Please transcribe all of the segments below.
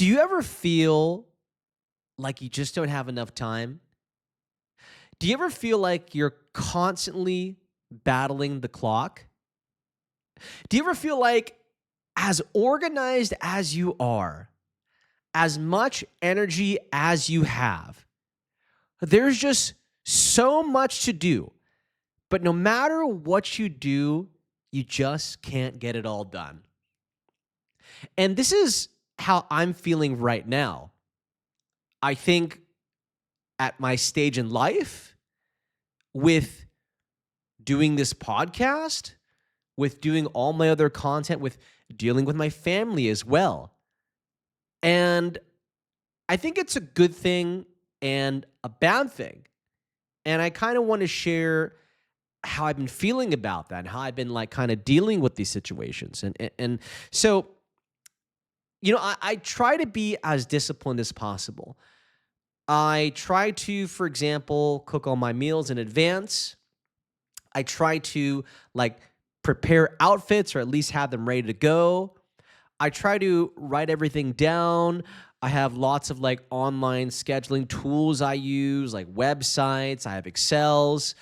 Do you ever feel like you just don't have enough time? Do you ever feel like you're constantly battling the clock? Do you ever feel like, as organized as you are, as much energy as you have, there's just so much to do, but no matter what you do, you just can't get it all done? And this is how I'm feeling right now. I think at my stage in life, with doing this podcast, with doing all my other content, with dealing with my family as well. And I think it's a good thing and a bad thing. And I kind of want to share how I've been feeling about that and how I've been like kind of dealing with these situations. And so, I try to be as disciplined as possible. I try to, for example, cook all my meals in advance. I try to prepare outfits or at least have them ready to go. I try to write everything down. I have lots of online scheduling tools I use, like websites. I have Excels.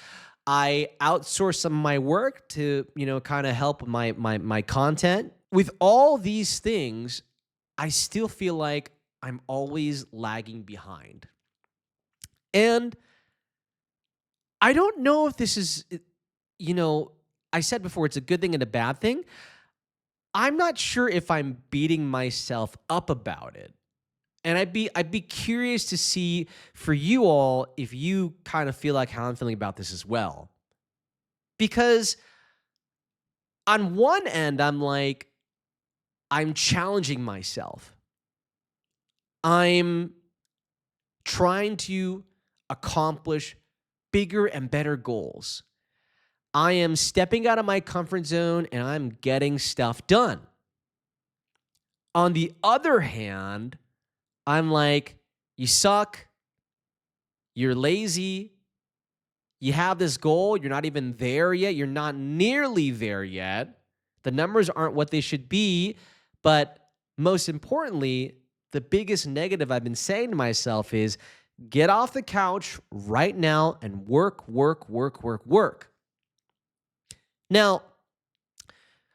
I outsource some of my work to, kind of help with my content. With all these things, I still feel like I'm always lagging behind. And I don't know if this is, I said before, it's a good thing and a bad thing. I'm not sure if I'm beating myself up about it. And I'd be curious to see for you all if you kind of feel like how I'm feeling about this as well. Because on one end, I'm challenging myself. I'm trying to accomplish bigger and better goals. I am stepping out of my comfort zone and I'm getting stuff done. On the other hand, I'm like, you suck, you're lazy, you have this goal, you're not even there yet, you're not nearly there yet, the numbers aren't what they should be, but most importantly, the biggest negative I've been saying to myself is, get off the couch right now and work. Now,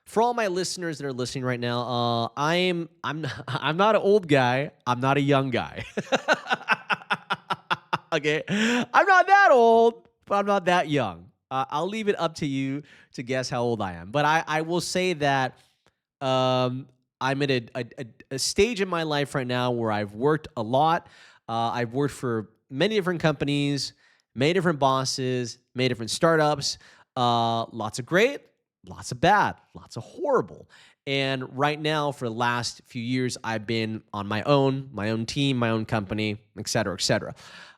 for all my listeners that are listening right now, I'm not an old guy. I'm not a young guy. Okay, I'm not that old, but I'm not that young. I'll leave it up to you to guess how old I am. But I will say that I'm at a stage in my life right now where I've worked a lot. I've worked for many different companies, many different bosses, many different startups. Lots of great, lots of bad, lots of horrible. And right now, for the last few years, I've been on my own team, my own company, et cetera, et cetera.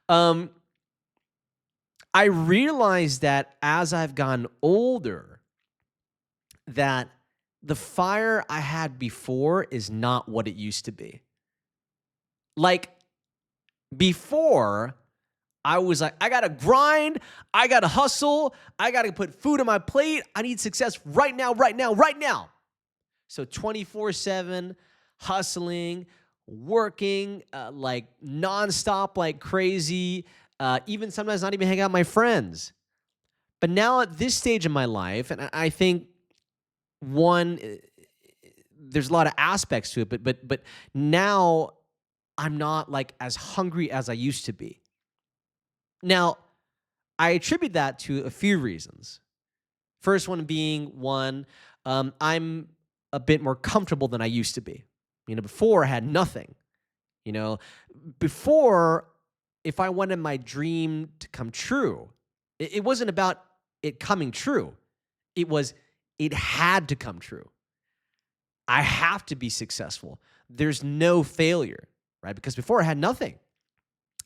I realized that as I've gotten older, that the fire I had before is not what it used to be. Like before, I was like, I gotta grind, I gotta hustle, I gotta put food on my plate, I need success right now. So 24/7, hustling, working, nonstop like crazy, even sometimes not even hang out with my friends. But now at this stage of my life, and I think there's a lot of aspects to it, but now I'm not as hungry as I used to be. Now, I attribute that to a few reasons. First one being I'm a bit more comfortable than I used to be. Before I had nothing. Before, if I wanted my dream to come true, it wasn't about it coming true. It had to come true. I have to be successful. There's no failure, right? Because before I had nothing.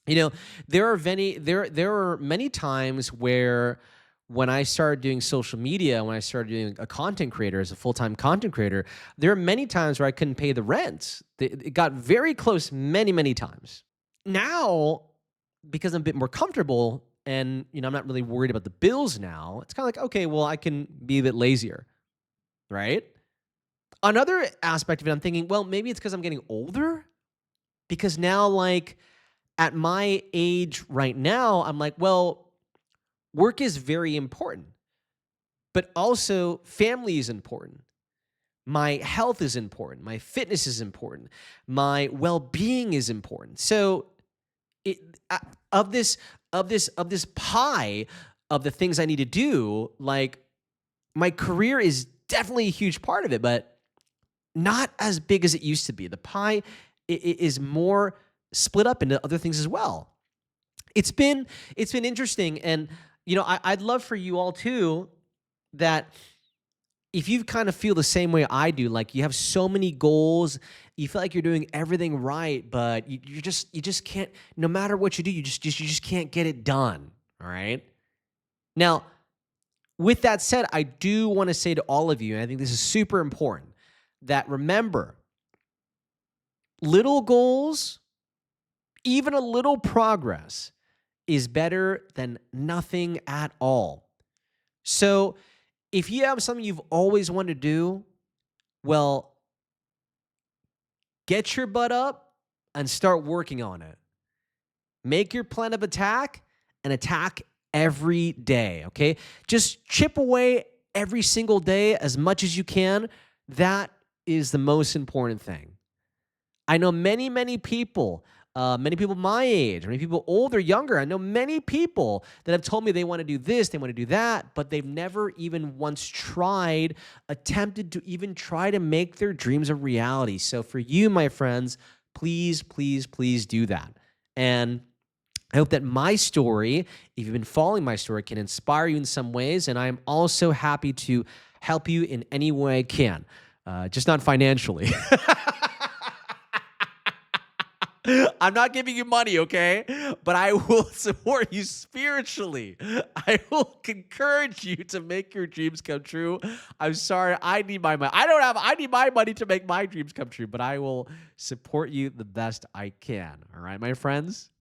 There are many times where when I started doing social media, when I started doing a content creator as a full-time content creator, there are many times where I couldn't pay the rent. It got very close many times. Now, because I'm a bit more comfortable and I'm not really worried about the bills now, it's kind of like, okay, well, I can be a bit lazier, right? Another aspect of it, I'm thinking, well, maybe it's because I'm getting older. Because now, like, at my age right now, I'm like, well, work is very important, but also family is important. My health is important. My fitness is important. My well-being is important. So, it, uh, of this of this pie of the things I need to do, like, my career is definitely a huge part of it, but not as big as it used to be. The pie is more split up into other things as well. It's been interesting, and I'd love for you all too, that if you kind of feel the same way I do, like you have so many goals, you feel like you're doing everything right, but you just can't. No matter what you do, you just can't get it done. All right. Now, with that said, I do want to say to all of you, and I think this is super important, that remember, little goals, even a little progress, is better than nothing at all. So if you have something you've always wanted to do, well, get your butt up and start working on it. Make your plan of attack and attack every day, okay? Just chip away every single day as much as you can. That is the most important thing. I know many people, many people my age, many people older, younger. I know many people that have told me they want to do this, they want to do that, but they've never even once attempted to even try to make their dreams a reality. So for you, my friends, please, please, please do that. And I hope that my story, if you've been following my story, can inspire you in some ways. And I'm also happy to help you in any way I can, just not financially. I'm not giving you money, okay? But I will support you spiritually. I will encourage you to make your dreams come true. I'm sorry, I need my money. I need my money to make my dreams come true, but I will support you the best I can. All right, my friends?